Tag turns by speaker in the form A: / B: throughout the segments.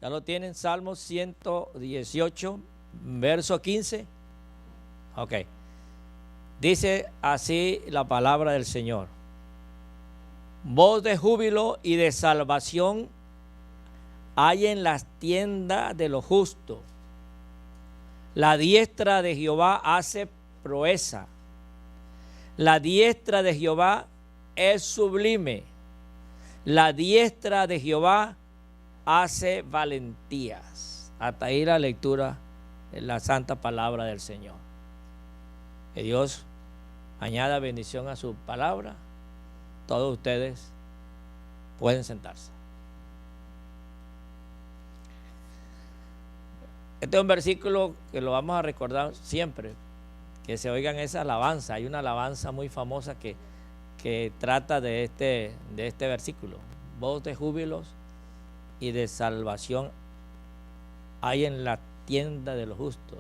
A: ¿Ya lo tienen? Salmo 118, verso 15. Ok. Dice así la palabra del Señor. Voz de júbilo y de salvación hay en las tiendas de los justos. La diestra de Jehová hace proeza. La diestra de Jehová es sublime. La diestra de Jehová hace valentías. Hasta ahí la lectura de la santa palabra del Señor. Que Dios añada bendición a su palabra. Todos ustedes pueden sentarse. Este es un versículo que lo vamos a recordar siempre, que se oigan esa alabanza. Hay una alabanza muy famosa que trata de este versículo. Voz de júbilos y de salvación hay en la tienda de los justos.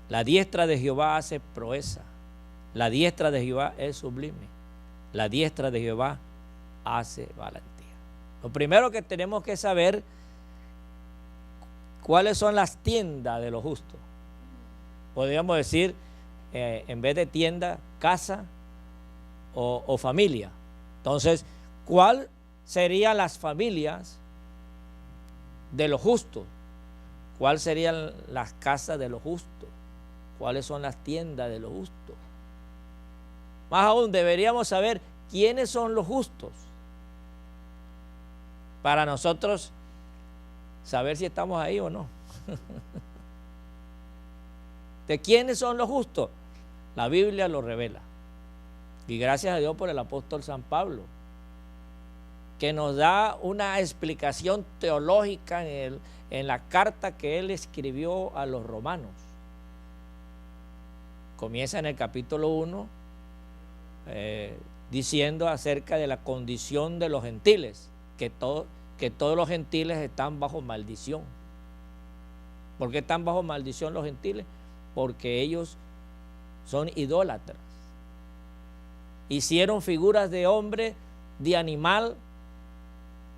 A: La diestra de Jehová hace proeza. La diestra de Jehová es sublime. La diestra de Jehová hace valentía. Lo primero que tenemos que saber, ¿cuáles son las tiendas de los justos? Podríamos decir, en vez de tienda, casa o familia. Entonces, ¿cuál serían las familias de los justos? ¿Cuáles serían las casas de los justos? ¿Cuáles son las tiendas de los justos? Más aún, deberíamos saber quiénes son los justos para nosotros saber si estamos ahí o no. ¿De quiénes son los justos? La Biblia lo revela. Y gracias a Dios por el apóstol San Pablo, que nos da una explicación teológica en la carta que él escribió a los romanos. Comienza en el capítulo 1 diciendo acerca de la condición de los gentiles, que todos los gentiles están bajo maldición. ¿Por qué están bajo maldición los gentiles? Porque ellos son idólatras. Hicieron figuras de hombre, de animal,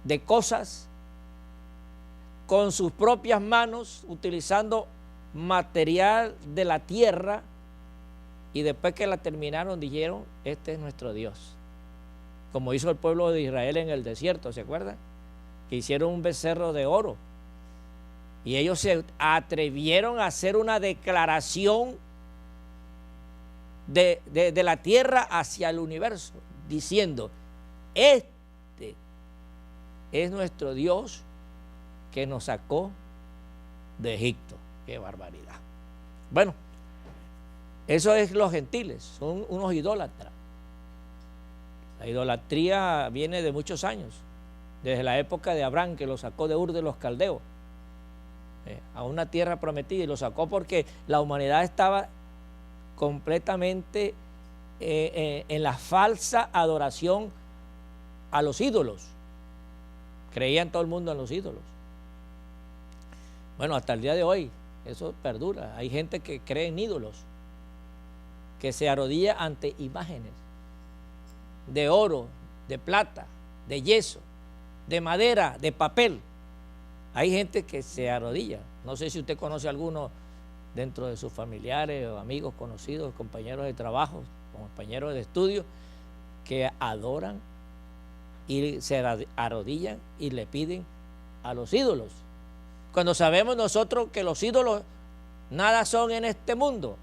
A: de cosas, con sus propias manos, utilizando material de la tierra, y después que la terminaron dijeron, este es nuestro Dios. Como hizo el pueblo de Israel en el desierto, ¿se acuerdan? Que hicieron un becerro de oro. Y ellos se atrevieron a hacer una declaración de la tierra hacia el universo, diciendo, este es nuestro Dios que nos sacó de Egipto. ¡Qué barbaridad! Bueno, eso es los gentiles, son unos idólatras. La idolatría viene de muchos años, desde la época de Abraham, que lo sacó de Ur de los Caldeos a una tierra prometida, y lo sacó porque la humanidad estaba completamente en la falsa adoración a los ídolos. Creían todo el mundo en los ídolos. Bueno, hasta el día de hoy eso perdura. Hay gente que cree en ídolos, que se arrodilla ante imágenes de oro, de plata, de yeso, de madera, de papel. Hay gente que se arrodilla. No sé si usted conoce a alguno dentro de sus familiares o amigos, conocidos, compañeros de trabajo, compañeros de estudio, que adoran y se arrodillan y le piden a los ídolos. Cuando sabemos nosotros que los ídolos nada son en este mundo.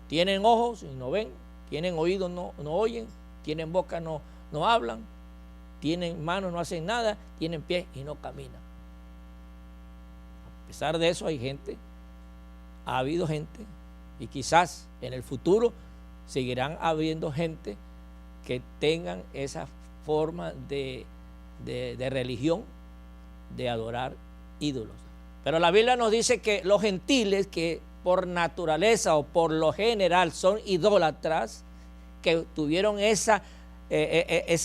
A: Tienen ojos y no ven, tienen oídos no oyen, tienen boca no hablan, tienen manos no hacen nada, tienen pies y no caminan. A pesar de eso ha habido gente, y quizás en el futuro seguirán habiendo gente que tengan esa forma de religión, de adorar ídolos. Pero la Biblia nos dice que los gentiles, que por naturaleza o por lo general son idólatras, que tuvieron ese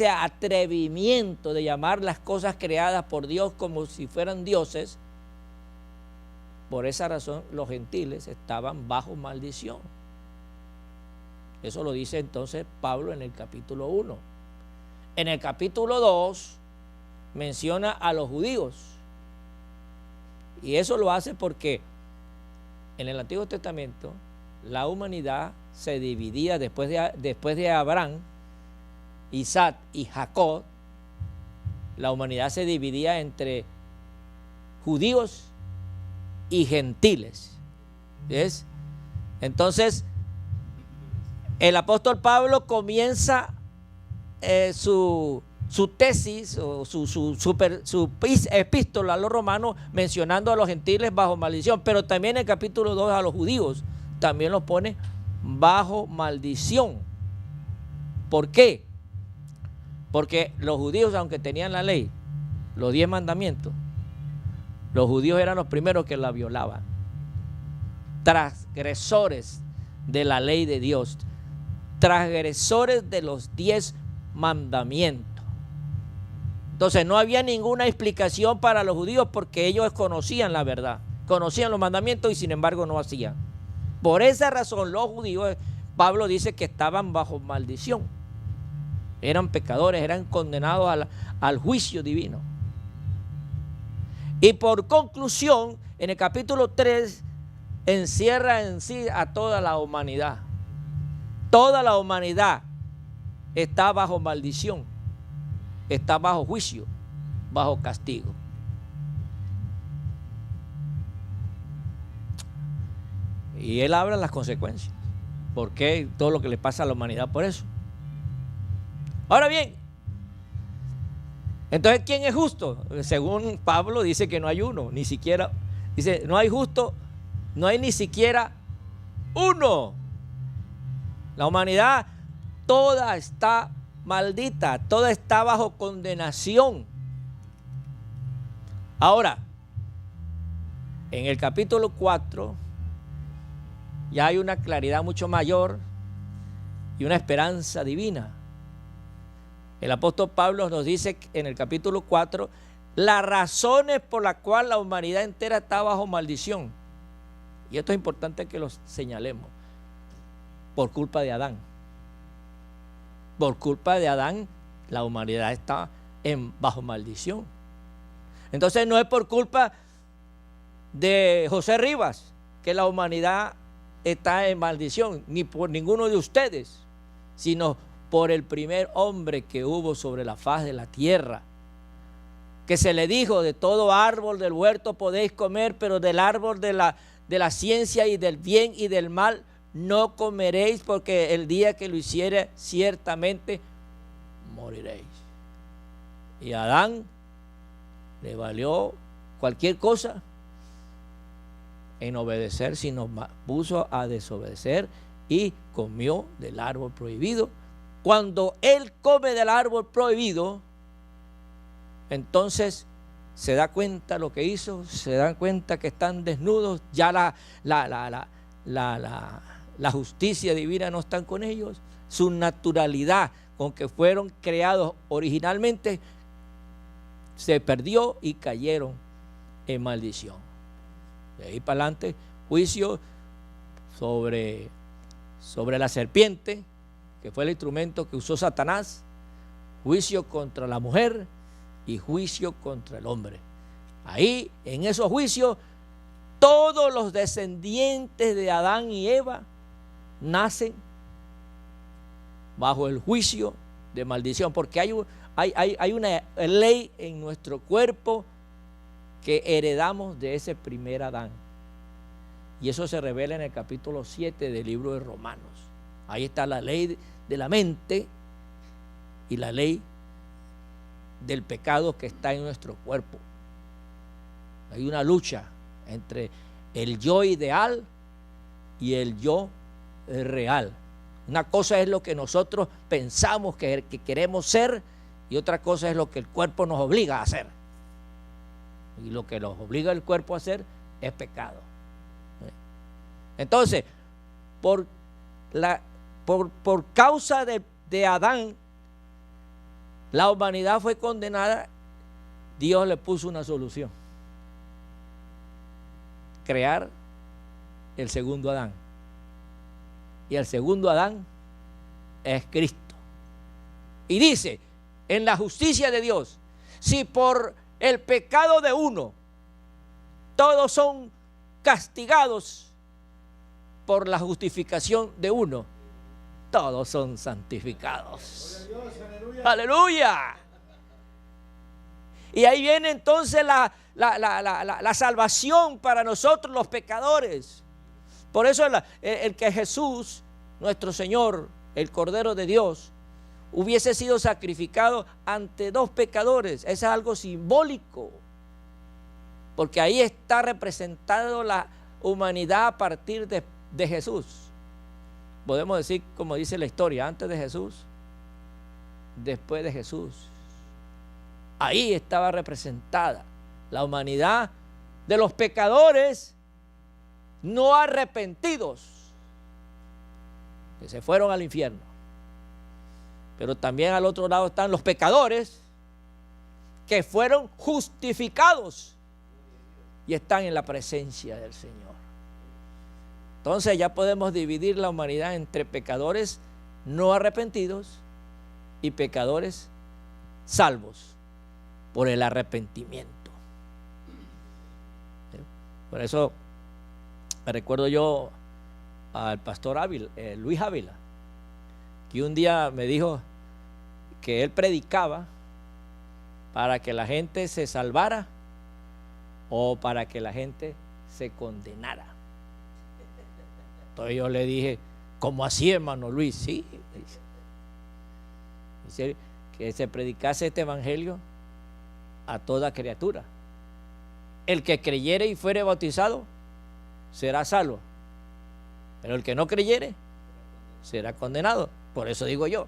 A: atrevimiento de llamar las cosas creadas por Dios como si fueran dioses, por esa razón los gentiles estaban bajo maldición. Eso lo dice entonces Pablo en el capítulo 1. En el capítulo 2 menciona a los judíos Y eso lo hace porque en el Antiguo Testamento la humanidad se dividía después de Abraham, Isaac y Jacob. La humanidad se dividía entre judíos y gentiles. ¿Ves? Entonces, el apóstol Pablo comienza su tesis o su epístola a los romanos mencionando a los gentiles bajo maldición, pero también en el capítulo 2 a los judíos también los pone bajo maldición. ¿Por qué? Porque los judíos, aunque tenían la ley, los 10 mandamientos, los judíos eran los primeros que la violaban. Transgresores de la ley de Dios, transgresores de los 10 mandamientos. Entonces no había ninguna explicación para los judíos porque ellos conocían la verdad, conocían los mandamientos y sin embargo no hacían. Por esa razón los judíos, Pablo dice que estaban bajo maldición. Eran pecadores, eran condenados al juicio divino. Y por conclusión, en el capítulo 3 encierra en sí a toda la humanidad. Toda la humanidad está bajo maldición, está bajo juicio, bajo castigo. Y él habla de las consecuencias. ¿Por qué todo lo que le pasa a la humanidad por eso? Ahora bien, entonces, ¿quién es justo? Según Pablo dice que no hay uno, ni siquiera, dice, no hay justo, no hay ni siquiera uno. La humanidad toda está maldita, toda está bajo condenación. Ahora, en el capítulo 4 ya hay una claridad mucho mayor y una esperanza divina. El apóstol Pablo nos dice en el capítulo 4 las razones por las cuales la humanidad entera está bajo maldición. Y esto es importante que lo señalemos. Por culpa de Adán. Por culpa de Adán, la humanidad está bajo maldición. Entonces no es por culpa de José Rivas que la humanidad está en maldición, ni por ninguno de ustedes, sino por el primer hombre que hubo sobre la faz de la tierra, que se le dijo: de todo árbol del huerto podéis comer, pero del árbol de la ciencia y del bien y del mal no comeréis, porque el día que lo hiciere ciertamente moriréis. Y a Adán le valió cualquier cosa en obedecer, sino puso a desobedecer y comió del árbol prohibido. Cuando él come del árbol prohibido, entonces se da cuenta lo que hizo, se dan cuenta que están desnudos, ya la justicia divina no está con ellos, su naturalidad con que fueron creados originalmente se perdió y cayeron en maldición. De ahí para adelante, juicio sobre la serpiente, que fue el instrumento que usó Satanás, juicio contra la mujer y juicio contra el hombre. Ahí, en esos juicios, todos los descendientes de Adán y Eva nacen bajo el juicio de maldición, porque hay una ley en nuestro cuerpo que heredamos de ese primer Adán. Y eso se revela en el capítulo 7 del libro de Romanos. Ahí está la ley de la mente y la ley del pecado que está en nuestro cuerpo. Hay una lucha entre el yo ideal y el yo real. Una cosa es lo que nosotros pensamos que queremos ser, y otra cosa es lo que el cuerpo nos obliga a hacer. Y lo que nos obliga el cuerpo a hacer es pecado. Entonces, por causa de Adán, la humanidad fue condenada. Dios le puso una solución: crear el segundo Adán. Y el segundo Adán es Cristo. Y dice, en la justicia de Dios, si por el pecado de uno todos son castigados por la justificación de uno, todos son santificados. ¡Aleluya! Y ahí viene entonces la salvación para nosotros los pecadores. Por eso el que Jesús, nuestro Señor, el Cordero de Dios, hubiese sido sacrificado ante dos pecadores, es algo simbólico, porque ahí está representado la humanidad a partir de Jesús. Podemos decir, como dice la historia, antes de Jesús, después de Jesús. Ahí estaba representada la humanidad de los pecadores no arrepentidos, que se fueron al infierno. Pero también al otro lado están los pecadores que fueron justificados y están en la presencia del Señor. Entonces ya podemos dividir la humanidad entre pecadores no arrepentidos y pecadores salvos por el arrepentimiento. Por eso me recuerdo yo al pastor Ávila, Luis Ávila, que un día me dijo que él predicaba para que la gente se salvara o para que la gente se condenara. Entonces yo le dije, ¿cómo así, hermano Luis? Sí, dice que se predicase este evangelio a toda criatura. El que creyere y fuere bautizado será salvo, pero el que no creyere será condenado. Por eso digo yo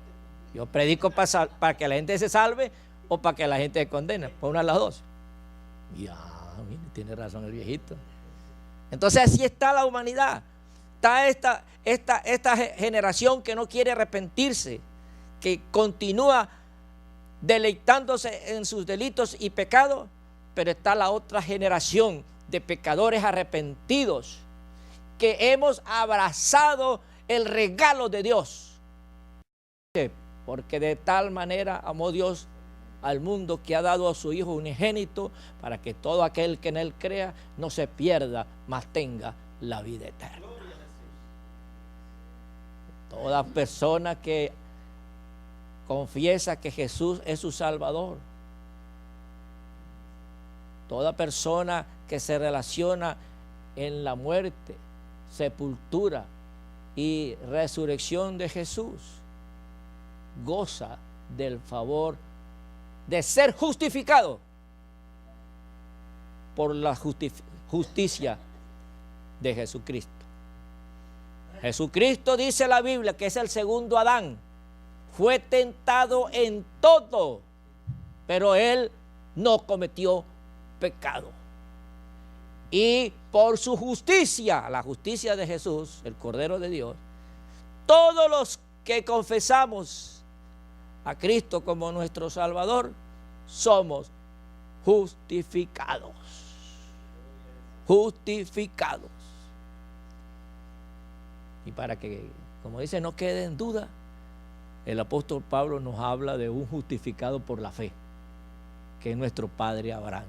A: predico para que la gente se salve o para que la gente se condene, por una de las dos. Ya, mire, tiene razón el viejito. Entonces así está la humanidad. Está esta generación que no quiere arrepentirse, que continúa deleitándose en sus delitos y pecados, pero está la otra generación de pecadores arrepentidos que hemos abrazado el regalo de Dios. Porque de tal manera amó Dios al mundo que ha dado a su Hijo unigénito para que todo aquel que en él crea no se pierda, mas tenga la vida eterna. Toda persona que confiesa que Jesús es su Salvador, toda persona que se relaciona en la muerte, sepultura y resurrección de Jesús, goza del favor de ser justificado por la justicia de Jesucristo. Jesucristo, dice la Biblia, que es el segundo Adán, fue tentado en todo, pero él no cometió pecado. Y por su justicia, la justicia de Jesús, el Cordero de Dios, todos los que confesamos a Cristo como nuestro Salvador, somos justificados. Justificados. Y para que, como dice, no quede en duda, el apóstol Pablo nos habla de un justificado por la fe, que es nuestro padre Abraham.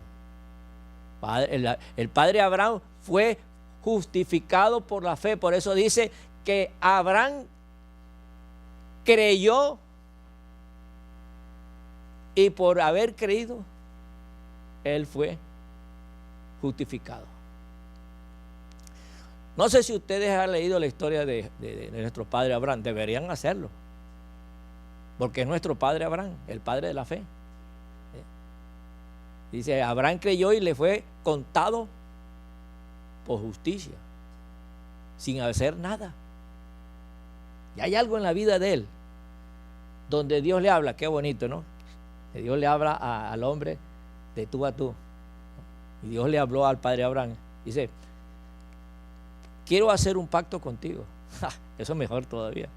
A: El padre Abraham fue justificado por la fe, por eso dice que Abraham creyó y por haber creído, él fue justificado. No sé si ustedes han leído la historia de nuestro padre Abraham, deberían hacerlo, porque es nuestro padre Abraham, el padre de la fe. Dice, Abraham creyó y le fue contado por justicia, sin hacer nada. Y hay algo en la vida de él, donde Dios le habla, qué bonito, ¿no? Que Dios le habla al hombre de tú a tú. Y Dios le habló al padre Abraham. Dice, quiero hacer un pacto contigo. Eso es mejor todavía.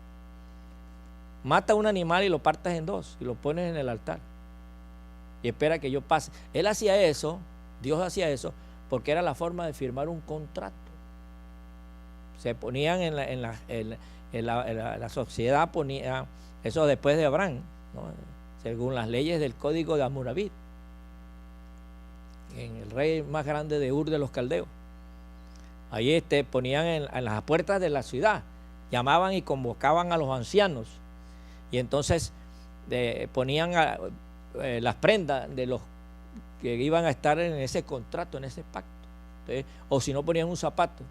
A: Mata un animal y lo partas en dos y lo pones en el altar. Y espera que yo pase. Él hacía eso, Dios hacía eso, porque era la forma de firmar un contrato. Se ponían en la sociedad, ponía eso después de Abraham, ¿no? Según las leyes del código de Hammurabi. en el rey más grande de Ur de los Caldeos. Ahí ponían en las puertas de la ciudad, llamaban y convocaban a los ancianos. Y entonces ponían las prendas de los que iban a estar en ese contrato, en ese pacto. Entonces, o si no, ponían un zapato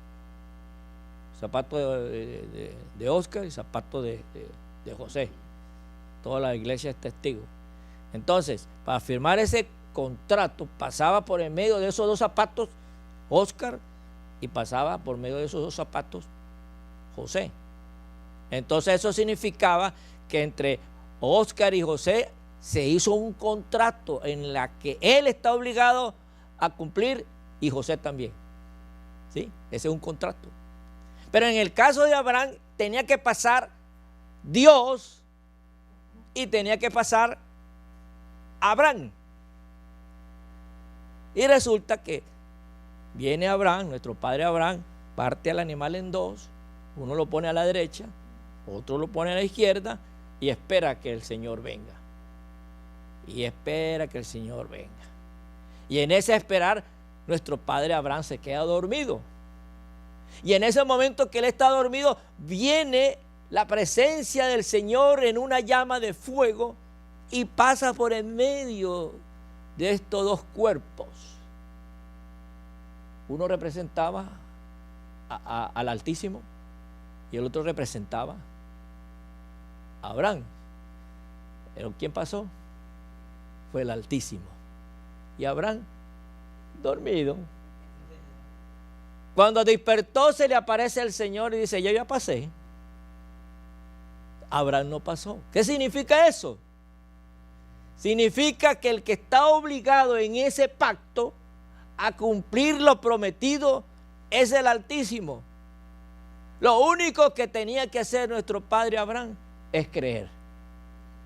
A: de Oscar y zapato de José. Toda la iglesia es testigo. Entonces, para firmar ese contrato, pasaba por el medio de esos dos zapatos Oscar y pasaba por medio de esos dos zapatos José. Entonces eso significaba que entre Oscar y José se hizo un contrato en la que él está obligado a cumplir y José también. ¿Sí? Ese es un contrato. Pero en el caso de Abraham tenía que pasar Dios y tenía que pasar Abraham. Y resulta que viene Abraham, nuestro padre Abraham, parte al animal en dos, uno lo pone a la derecha, otro lo pone a la izquierda y espera que el Señor venga. Y espera que el Señor venga. Y en ese esperar, nuestro padre Abraham se queda dormido. Y en ese momento que él está dormido, viene la presencia del Señor en una llama de fuego y pasa por en medio de estos dos cuerpos. Uno representaba al Altísimo y el otro representaba a Abraham. Pero ¿quién pasó? Fue el Altísimo. Y Abraham, dormido. Cuando despertó, se le aparece el Señor y dice: yo ya pasé. Abraham no pasó. ¿Qué significa eso? Significa que el que está obligado en ese pacto a cumplir lo prometido es el Altísimo. Lo único que tenía que hacer nuestro padre Abraham es creer.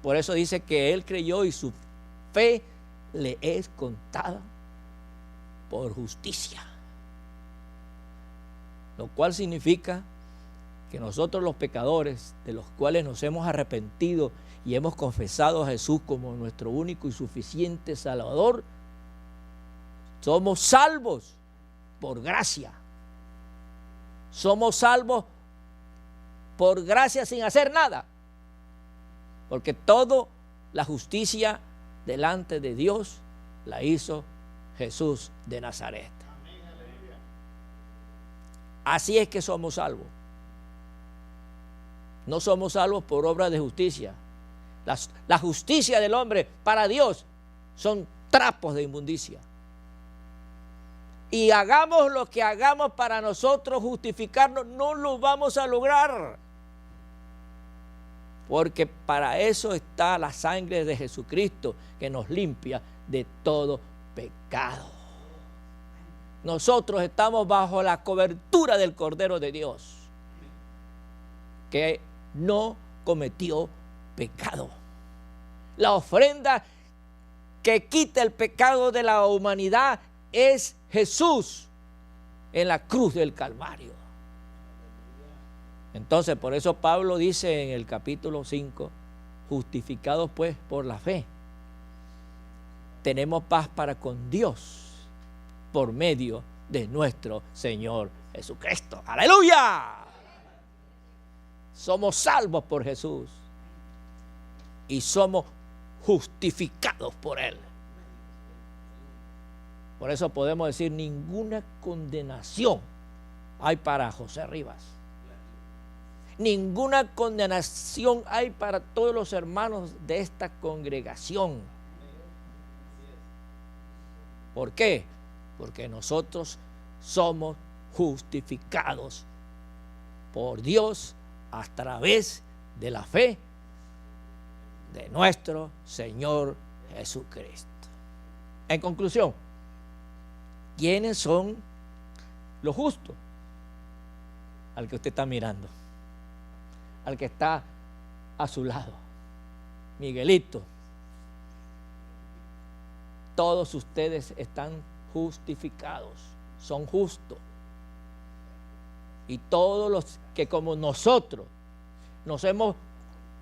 A: Por eso dice que él creyó y su fe le es contada por justicia. Lo cual significa que nosotros los pecadores, de los cuales nos hemos arrepentido y hemos confesado a Jesús como nuestro único y suficiente Salvador, somos salvos por gracia. Somos salvos por gracia sin hacer nada. Porque toda la justicia delante de Dios la hizo Jesús de Nazaret. Así es que somos salvos. No somos salvos por obras de justicia. La justicia del hombre para Dios son trapos de inmundicia. Y hagamos lo que hagamos para nosotros justificarnos, no lo vamos a lograr. Porque para eso está la sangre de Jesucristo que nos limpia de todo pecado. Nosotros estamos bajo la cobertura del Cordero de Dios, que no cometió pecado. La ofrenda que quita el pecado de la humanidad es Jesús en la cruz del Calvario. Entonces, por eso Pablo dice en el capítulo 5, justificados pues por la fe, tenemos paz para con Dios por medio de nuestro Señor Jesucristo. ¡Aleluya! Somos salvos por Jesús y somos justificados por Él. Por eso podemos decir: ninguna condenación hay para José Rivas. Ninguna condenación hay para todos los hermanos de esta congregación. ¿Por qué? Porque nosotros somos justificados por Dios a través de la fe de nuestro Señor Jesucristo. En conclusión, ¿quiénes son los justos? Al que usted está mirando, al que está a su lado, Miguelito. Todos ustedes están justificados, son justos. Y todos los que como nosotros nos hemos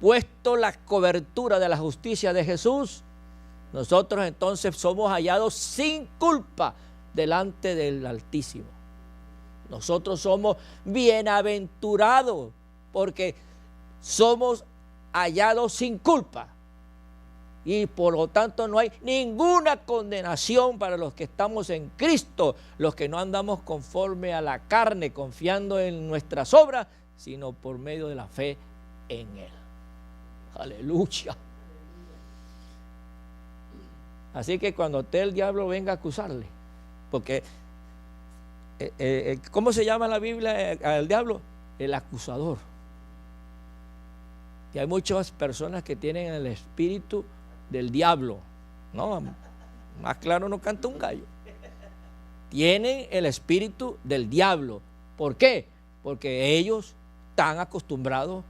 A: puesto la cobertura de la justicia de Jesús, nosotros entonces somos hallados sin culpa delante del Altísimo. Nosotros somos bienaventurados porque somos hallados sin culpa. Y por lo tanto no hay ninguna condenación para los que estamos en Cristo, los que no andamos conforme a la carne, confiando en nuestras obras, sino por medio de la fe en Él. Aleluya. Así que cuando usted el diablo venga a acusarle, porque ¿cómo se llama en la Biblia al diablo? El acusador. Y hay muchas personas que tienen el espíritu del diablo. No, más claro no canta un gallo. Tienen el espíritu del diablo. ¿Por qué? Porque ellos están acostumbrados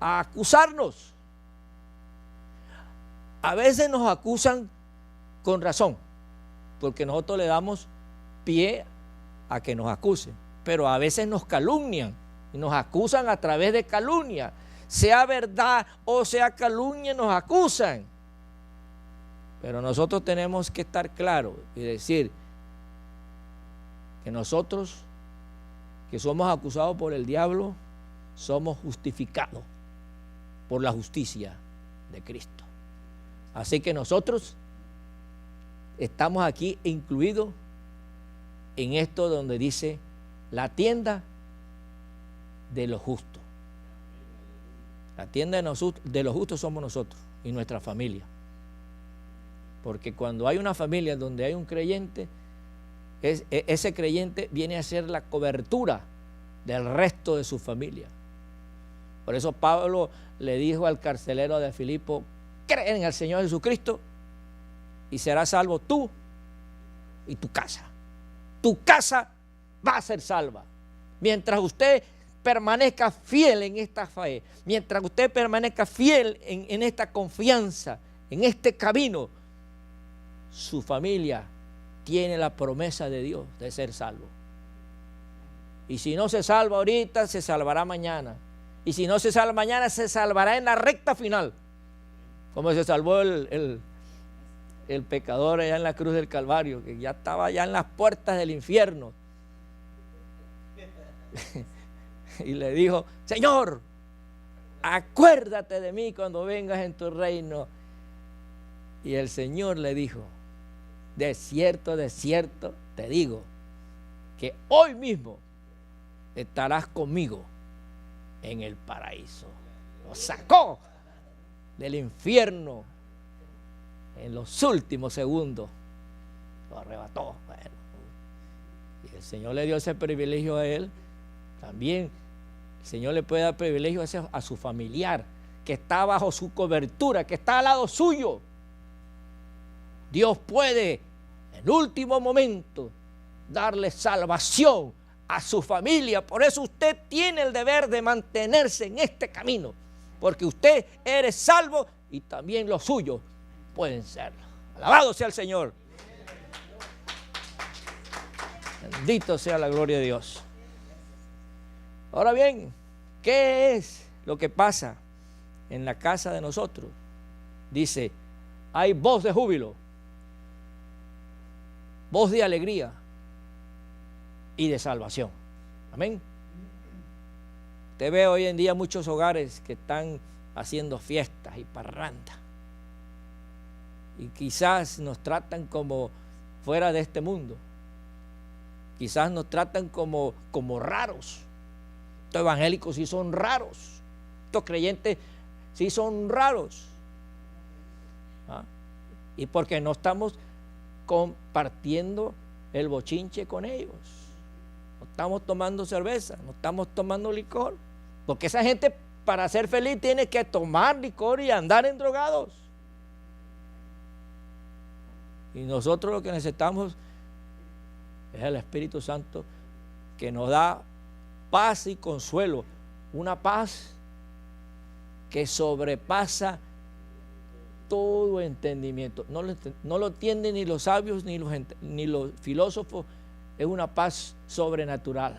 A: a acusarnos. A veces nos acusan con razón, porque nosotros le damos pie a que nos acusen, pero a veces nos calumnian y nos acusan a través de calumnia. Sea verdad o sea calumnia, nos acusan. Pero nosotros tenemos que estar claros y decir que nosotros, que somos acusados por el diablo, somos justificados por la justicia de Cristo. Así que nosotros estamos aquí incluidos en esto donde dice la tienda de los justos. La tienda de los justos somos nosotros y nuestra familia. Porque cuando hay una familia donde hay un creyente, ese creyente viene a ser la cobertura del resto de su familia. Por eso Pablo le dijo al carcelero de Filipo: cree en el Señor Jesucristo y serás salvo tú y tu casa. Tu casa va a ser salva. Mientras usted permanezca fiel en esta fe, mientras usted permanezca fiel en esta confianza, en este camino, su familia tiene la promesa de Dios de ser salvo. Y si no se salva ahorita, se salvará mañana. Y si no se salva mañana, se salvará en la recta final. Como se salvó el pecador allá en la cruz del Calvario, que ya estaba allá en las puertas del infierno. Y le dijo: Señor, acuérdate de mí cuando vengas en tu reino. Y el Señor le dijo: de cierto te digo que hoy mismo estarás conmigo en el paraíso. Lo sacó del infierno en los últimos segundos, lo arrebató. Bueno, y el Señor le dio ese privilegio a él. También el Señor le puede dar privilegio a su familiar que está bajo su cobertura, que está al lado suyo. Dios puede en último momento darle salvación a su familia. Por eso usted tiene el deber de mantenerse en este camino, porque usted eres salvo y también los suyos pueden serlo. Alabado sea el Señor. Bendito sea la gloria de Dios. Ahora bien, ¿qué es lo que pasa en la casa de nosotros? Dice: hay voz de júbilo, voz de alegría y de salvación. Amén. Usted ve hoy en día muchos hogares que están haciendo fiestas y parrandas. Y quizás nos tratan como fuera de este mundo. Quizás nos tratan como raros. Estos evangélicos sí son raros. Estos creyentes sí son raros. ¿Ah? Y porque no estamos compartiendo el bochinche con ellos. No estamos tomando cerveza, no estamos tomando licor. Porque esa gente, para ser feliz, tiene que tomar licor y andar en drogados. Y nosotros lo que necesitamos es el Espíritu Santo, que nos da paz y consuelo. Una paz que sobrepasa todo entendimiento. No lo entienden ni los sabios ni los filósofos. Es una paz sobrenatural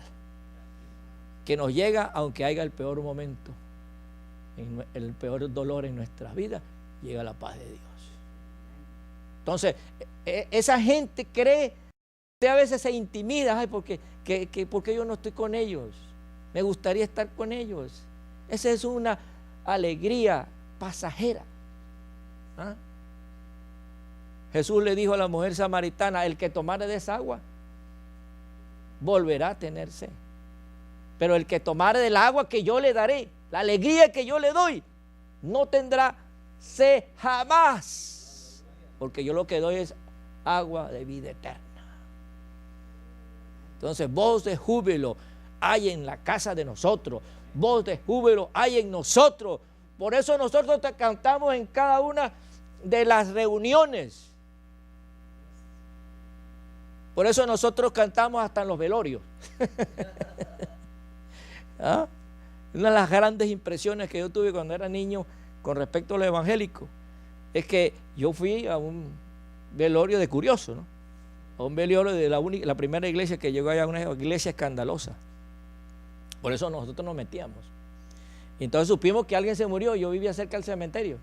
A: que nos llega aunque haya el peor momento, el peor dolor en nuestras vidas, llega la paz de Dios. Entonces, esa gente cree, usted a veces se intimida, ay, porque yo no estoy con ellos, me gustaría estar con ellos. Esa es una alegría pasajera. ¿Ah? Jesús le dijo a la mujer samaritana, el que tomare de esa agua volverá a tener sed, pero el que tomare del agua que yo le daré, la alegría que yo le doy, no tendrá sed jamás, porque yo lo que doy es agua de vida eterna. Entonces, voz de júbilo hay en la casa de nosotros, voz de júbilo hay en nosotros. Por eso nosotros te cantamos en cada una de las reuniones. Por eso nosotros cantamos hasta en los velorios. ¿Ah? Una de las grandes impresiones que yo tuve cuando era niño con respecto a lo evangélico es que yo fui a un velorio de curioso, ¿no? A un velorio de la primera iglesia que llegó allá, una iglesia escandalosa. Por eso nosotros nos metíamos. Y entonces supimos que alguien se murió. Yo vivía cerca del cementerio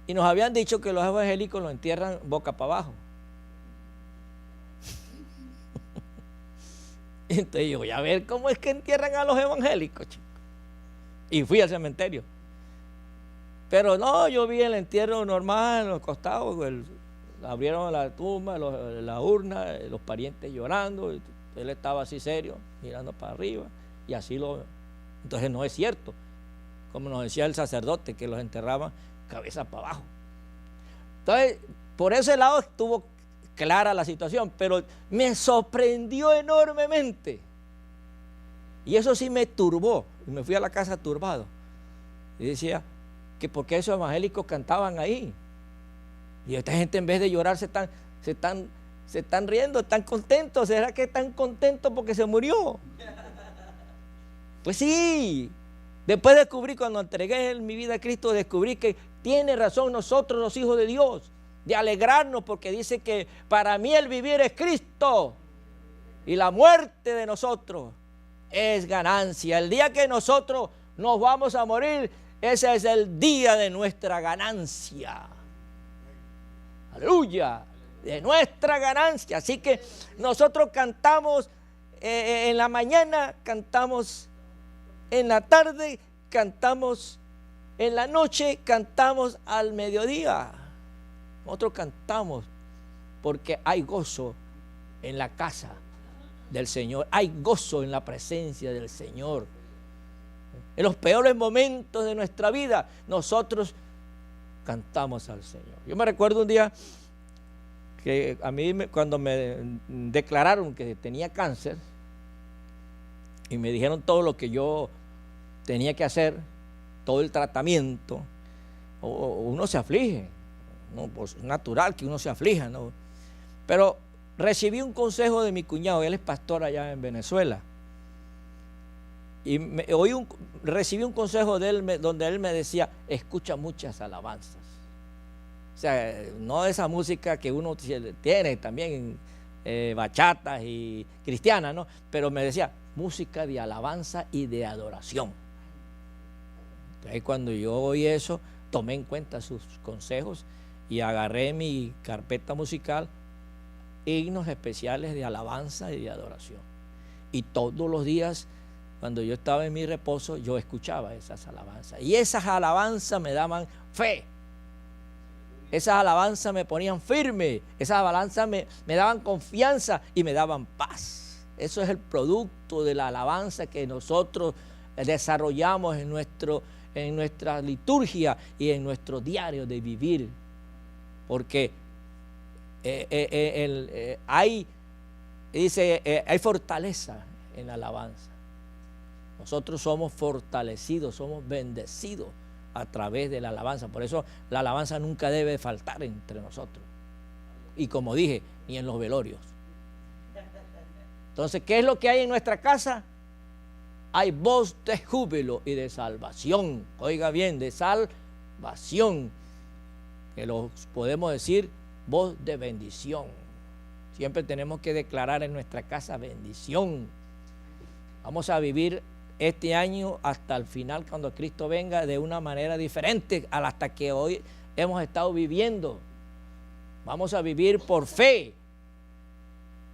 A: y nos habían dicho que los evangélicos lo entierran boca para abajo. Entonces yo voy a ver cómo es que entierran a los evangélicos, chicos. Y fui al cementerio. Pero no, yo vi el entierro normal, en los costados, abrieron la tumba, la urna, los parientes llorando. Él estaba así serio, mirando para arriba, y así lo... Entonces no es cierto, como nos decía el sacerdote, que los enterraban cabeza para abajo. Entonces, por ese lado estuvo clara la situación, pero me sorprendió enormemente. Y eso sí me turbó. Y me fui a la casa turbado. Y decía que por qué esos evangélicos cantaban ahí. Y esta gente, en vez de llorar, se están riendo, están contentos. ¿Será que están contentos porque se murió? Pues sí. Después descubrí, cuando entregué mi vida a Cristo, descubrí que tiene razón nosotros, los hijos de Dios, de alegrarnos, porque dice que para mí el vivir es Cristo y la muerte de nosotros es ganancia. El día que nosotros nos vamos a morir, ese es el día de nuestra ganancia. Aleluya, de nuestra ganancia. Así que nosotros cantamos en la mañana, cantamos en la tarde, cantamos en la noche, cantamos al mediodía. Nosotros cantamos porque hay gozo en la casa del Señor, hay gozo en la presencia del Señor. En los peores momentos de nuestra vida, nosotros cantamos al Señor. Yo me recuerdo un día que a mí, cuando me declararon que tenía cáncer y me dijeron todo lo que yo tenía que hacer, todo el tratamiento, uno se aflige, ¿no? Pues es natural que uno se aflija, ¿no? Pero recibí un consejo de mi cuñado, él es pastor allá en Venezuela, y recibí un consejo de él donde él me decía, escucha muchas alabanzas. O sea, no esa música que uno tiene también, bachatas y cristianas, ¿no? Pero me decía, música de alabanza y de adoración. Entonces, cuando yo oí eso, tomé en cuenta sus consejos y agarré mi carpeta musical, himnos especiales de alabanza y de adoración. Y todos los días, cuando yo estaba en mi reposo, yo escuchaba esas alabanzas. Y esas alabanzas me daban fe. Esas alabanzas me ponían firme. Esas alabanzas me daban confianza y me daban paz. Eso es el producto de la alabanza que nosotros desarrollamos en nuestra liturgia y en nuestro diario de vivir. Porque hay fortaleza en la alabanza. Nosotros somos fortalecidos, somos bendecidos a través de la alabanza. Por eso la alabanza nunca debe faltar entre nosotros. Y como dije, ni en los velorios. Entonces, ¿qué es lo que hay en nuestra casa? Hay voz de júbilo y de salvación. Oiga bien, de salvación. Que lo podemos decir, voz de bendición. Siempre tenemos que declarar en nuestra casa bendición. Vamos a vivir este año hasta el final, cuando Cristo venga, de una manera diferente a hasta que hoy hemos estado viviendo. Vamos a vivir por fe.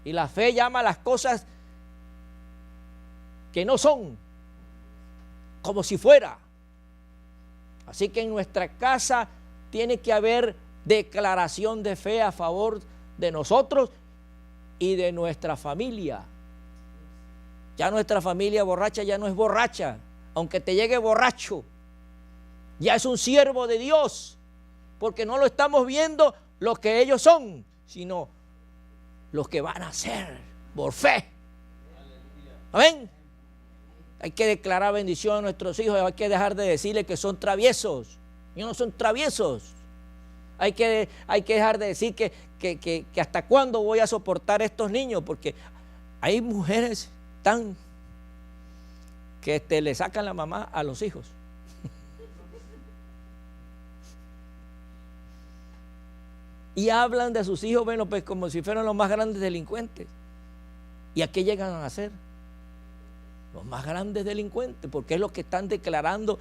A: Y la fe llama a las cosas que no son, como si fuera. Así que en nuestra casa tiene que haber declaración de fe a favor de nosotros y de nuestra familia. Ya nuestra familia borracha ya no es borracha, aunque te llegue borracho. Ya es un siervo de Dios, porque no lo estamos viendo lo que ellos son, sino los que van a ser por fe. Amén. Hay que declarar bendición a nuestros hijos, hay que dejar de decirles que son traviesos. Ellos no son traviesos. Hay que dejar de decir que hasta cuándo voy a soportar a estos niños, porque hay mujeres tan que le sacan la mamá a los hijos. Y hablan de sus hijos, bueno, pues como si fueran los más grandes delincuentes. ¿Y a qué llegan a ser? Los más grandes delincuentes, porque es lo que están declarando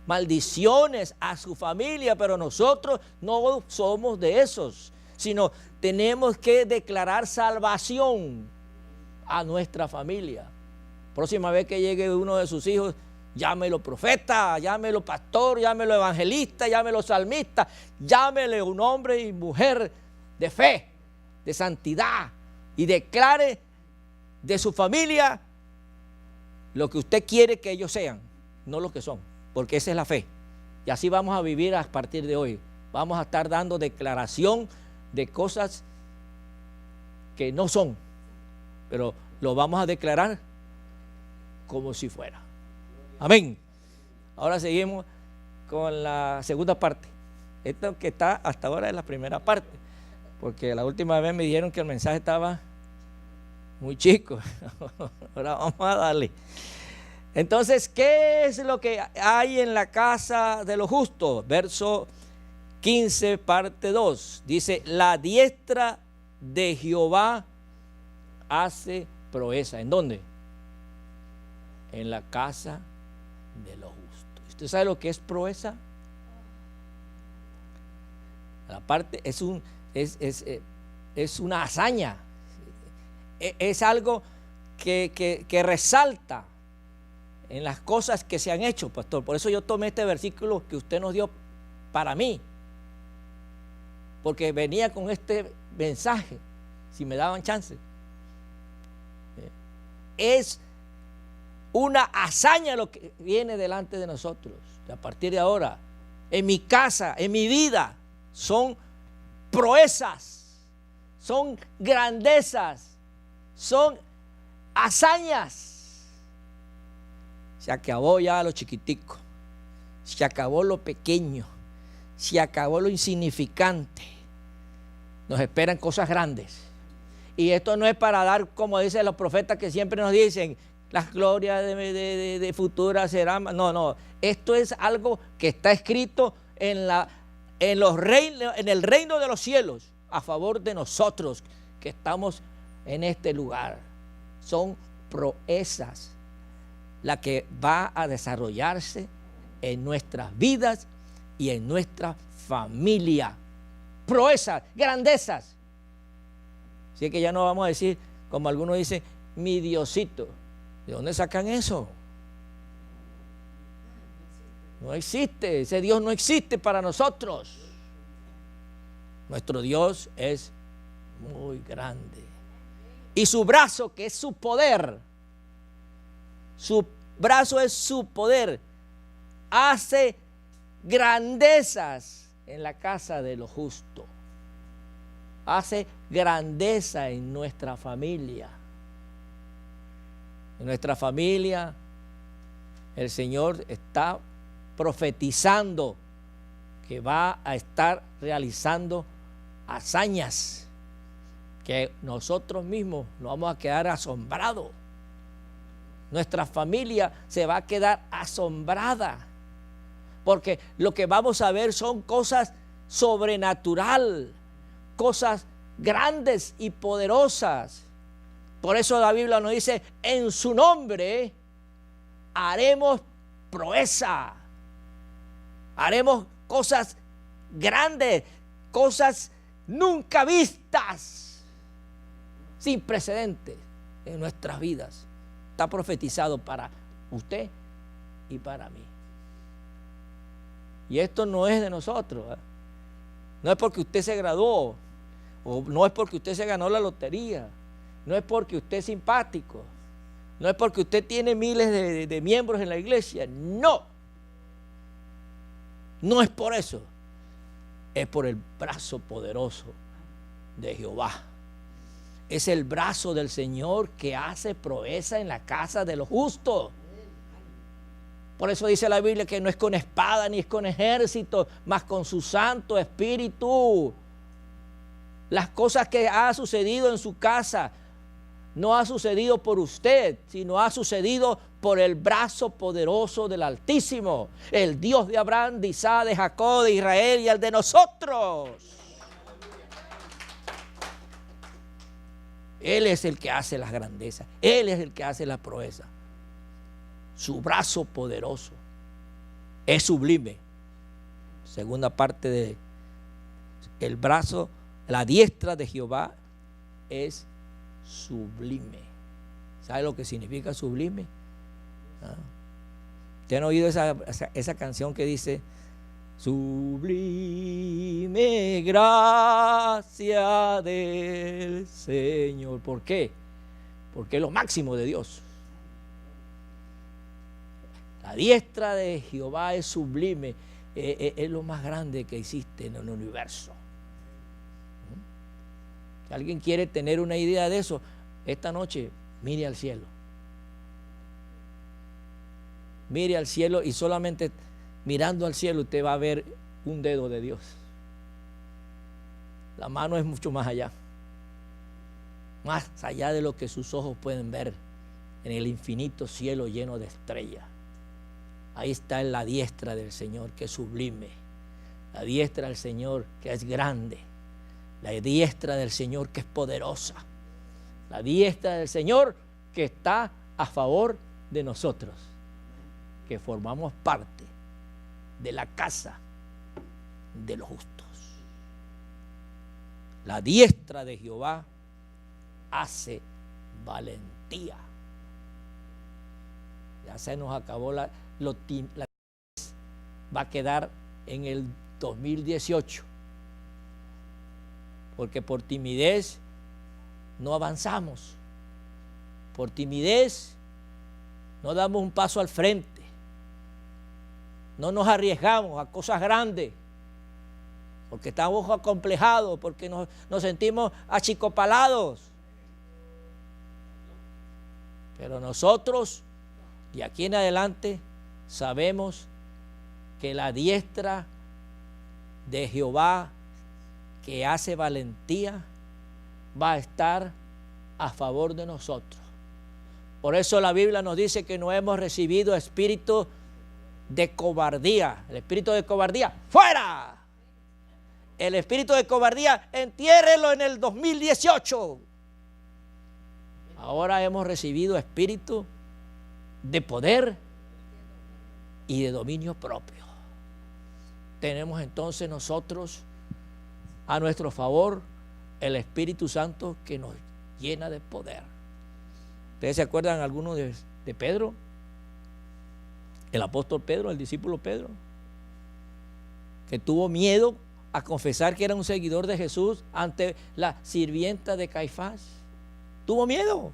A: maldiciones a su familia, pero nosotros no somos de esos, sino tenemos que declarar salvación a nuestra familia. Próxima vez que llegue uno de sus hijos, llámelo profeta, llámelo pastor, llámelo evangelista, llámelo salmista, llámele un hombre y mujer de fe, de santidad, y declare de su familia lo que usted quiere que ellos sean, no lo que son, porque esa es la fe. Y así vamos a vivir a partir de hoy. Vamos a estar dando declaración de cosas que no son, pero lo vamos a declarar como si fuera. Amén. Ahora seguimos con la segunda parte. Esto que está hasta ahora es la primera parte, porque la última vez me dijeron que el mensaje estaba muy chico. Ahora vamos a darle. Entonces, ¿qué es lo que hay en la casa de los justos? Verso 15, parte 2. Dice, la diestra de Jehová hace proeza. ¿En dónde? En la casa de los justos. ¿Usted sabe lo que es proeza? La parte es una hazaña. Es algo que resalta en las cosas que se han hecho, pastor. Por eso yo tomé este versículo que usted nos dio para mí, porque venía con este mensaje, si me daban chance. Es una hazaña lo que viene delante de nosotros. A partir de ahora, en mi casa, en mi vida, son proezas, son grandezas, son hazañas. Se acabó ya lo chiquitico, se acabó lo pequeño, se acabó lo insignificante. Nos esperan cosas grandes. Y esto no es para dar, como dicen los profetas que siempre nos dicen, las glorias de futuras serán. No. Esto es algo que está escrito en el reino de los cielos a favor de nosotros que estamos en este lugar. Son proezas la que va a desarrollarse en nuestras vidas y en nuestra familia. Proezas, grandezas. Así que ya no vamos a decir, como algunos dicen, mi Diosito. ¿De dónde sacan eso? No existe, ese Dios no existe para nosotros. Nuestro Dios es muy grande. Y su brazo, que es su poder, su brazo es su poder, hace grandezas en la casa de los justos. Hace grandeza en nuestra familia. En nuestra familia, el Señor está profetizando que va a estar realizando hazañas que nosotros mismos nos vamos a quedar asombrados. Nuestra familia se va a quedar asombrada, porque lo que vamos a ver son cosas sobrenatural, cosas grandes y poderosas. Por eso la Biblia nos dice, en su nombre haremos proeza, haremos cosas grandes, cosas nunca vistas, sin precedentes en nuestras vidas. Está profetizado para usted y para mí. Y esto no es de nosotros, ¿eh? No es porque usted se graduó, o no es porque usted se ganó la lotería, no es porque usted es simpático, no es porque usted tiene miles de miembros en la iglesia, no. No es por eso, es por el brazo poderoso de Jehová. Es el brazo del Señor que hace proeza en la casa de los justos. Por eso dice la Biblia que no es con espada ni es con ejército, mas con su Santo Espíritu. Las cosas que ha sucedido en su casa no ha sucedido por usted, sino ha sucedido por el brazo poderoso del Altísimo, el Dios de Abraham, de Isaac, de Jacob, de Israel y el de nosotros. Él es el que hace las grandezas, Él es el que hace la proeza. Su brazo poderoso es sublime. Segunda parte de el brazo, la diestra de Jehová es sublime. ¿Sabe lo que significa sublime? ¿Ah? ¿Te han oído esa canción que dice: sublime gracia del Señor? ¿Por qué? Porque es lo máximo de Dios. La diestra de Jehová es sublime, es lo más grande que existe en el universo. Si alguien quiere tener una idea de eso, esta noche mire al cielo. Mire al cielo y solamente mirando al cielo usted va a ver un dedo de Dios. La mano es mucho más allá de lo que sus ojos pueden ver en el infinito cielo lleno de estrellas. Ahí está la diestra del Señor, que es sublime. La diestra del Señor, que es grande. La diestra del Señor, que es poderosa. La diestra del Señor, que está a favor de nosotros, que formamos parte de la casa de los justos. La diestra de Jehová hace valentía. Ya se nos acabó la va a quedar en el 2018, porque por timidez no avanzamos, por timidez no damos un paso al frente, no nos arriesgamos a cosas grandes, porque estamos acomplejados, porque nos sentimos achicopalados. Pero nosotros, de aquí en adelante, sabemos que la diestra de Jehová, que hace valentía, va a estar a favor de nosotros. Por eso la Biblia nos dice que no hemos recibido espíritu de cobardía. El espíritu de cobardía, ¡fuera! El espíritu de cobardía, entiérrelo en el 2018. Ahora hemos recibido espíritu de poder y de dominio propio. Tenemos entonces nosotros a nuestro favor el Espíritu Santo que nos llena de poder. ¿Ustedes se acuerdan algunos de Pedro? El apóstol Pedro, el discípulo Pedro, que tuvo miedo a confesar que era un seguidor de Jesús ante la sirvienta de Caifás. Tuvo miedo.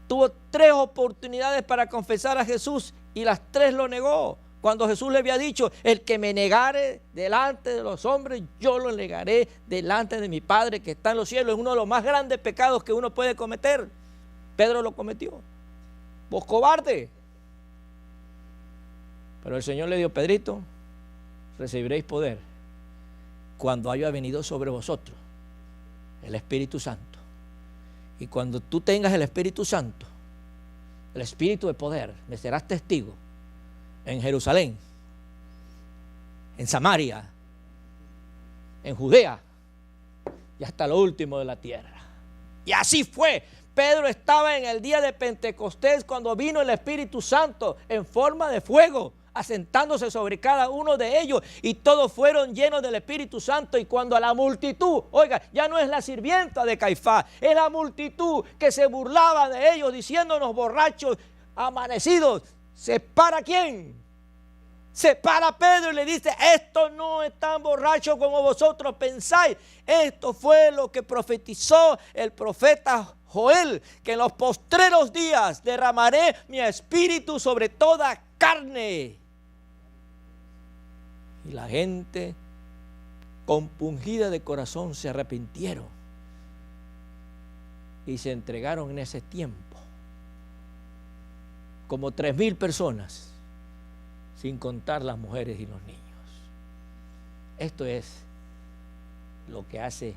A: Tuvo 3 oportunidades para confesar a Jesús y las 3 lo negó. Cuando Jesús le había dicho: el que me negare delante de los hombres, yo lo negaré delante de mi Padre que está en los cielos. Es uno de los más grandes pecados que uno puede cometer. Pedro lo cometió. Vos cobarde. Pero el Señor le dijo: Pedrito, recibiréis poder cuando haya venido sobre vosotros el Espíritu Santo. Y cuando tú tengas el Espíritu Santo, el Espíritu de poder, me serás testigo en Jerusalén, en Samaria, en Judea y hasta lo último de la tierra. Y así fue. Pedro estaba en el día de Pentecostés cuando vino el Espíritu Santo en forma de fuego asentándose sobre cada uno de ellos, y todos fueron llenos del Espíritu Santo. Y cuando a la multitud, oiga, ya no es la sirvienta de Caifás, es la multitud que se burlaba de ellos, diciéndonos borrachos, amanecidos, ¿se para quién? Se para Pedro y le dice: estos no están borrachos como vosotros pensáis. Esto fue lo que profetizó el profeta Joel, que en los postreros días derramaré mi espíritu sobre toda carne. Y la gente, compungida de corazón, se arrepintieron y se entregaron en ese tiempo. Como 3,000 personas, sin contar las mujeres y los niños. Esto es lo que hace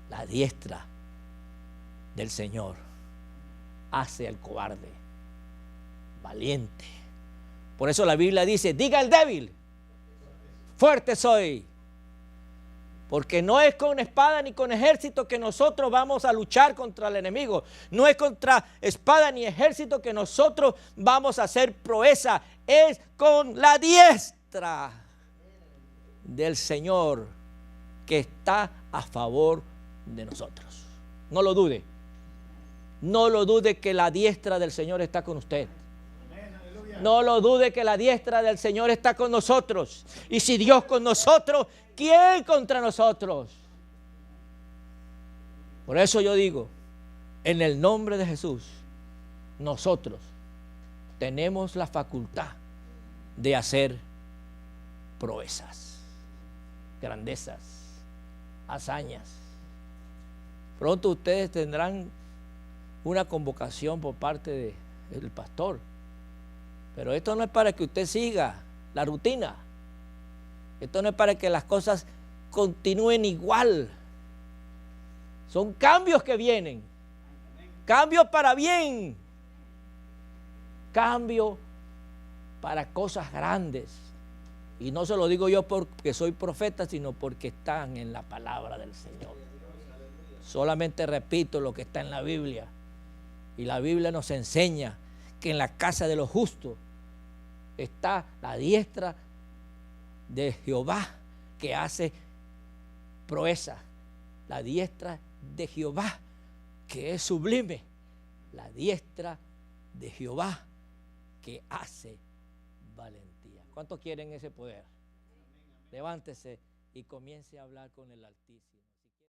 A: la diestra del Señor. Hace al cobarde valiente. Por eso la Biblia dice: diga el débil, fuerte soy. Porque no es con espada ni con ejército que nosotros vamos a luchar contra el enemigo. No es contra espada ni ejército que nosotros vamos a hacer proeza. Es con la diestra del Señor que está a favor de nosotros. No lo dude. No lo dude que la diestra del Señor está con usted. No lo dude que la diestra del Señor está con nosotros. Y si Dios con nosotros, ¿quién contra nosotros? Por eso yo digo, en el nombre de Jesús, nosotros tenemos la facultad de hacer proezas, grandezas, hazañas. Pronto ustedes tendrán una convocación por parte del pastor. Pero esto no es para que usted siga la rutina. Esto no es para que las cosas continúen igual. Son cambios que vienen. Cambios para bien. Cambio para cosas grandes. Y no se lo digo yo porque soy profeta, sino porque están en la palabra del Señor. Solamente repito lo que está en la Biblia. Y la Biblia nos enseña que en la casa de los justos está la diestra de Jehová que hace proeza. La diestra de Jehová que es sublime. La diestra de Jehová que hace valentía. ¿Cuántos quieren ese poder? Levántese y comience a hablar con el Altísimo.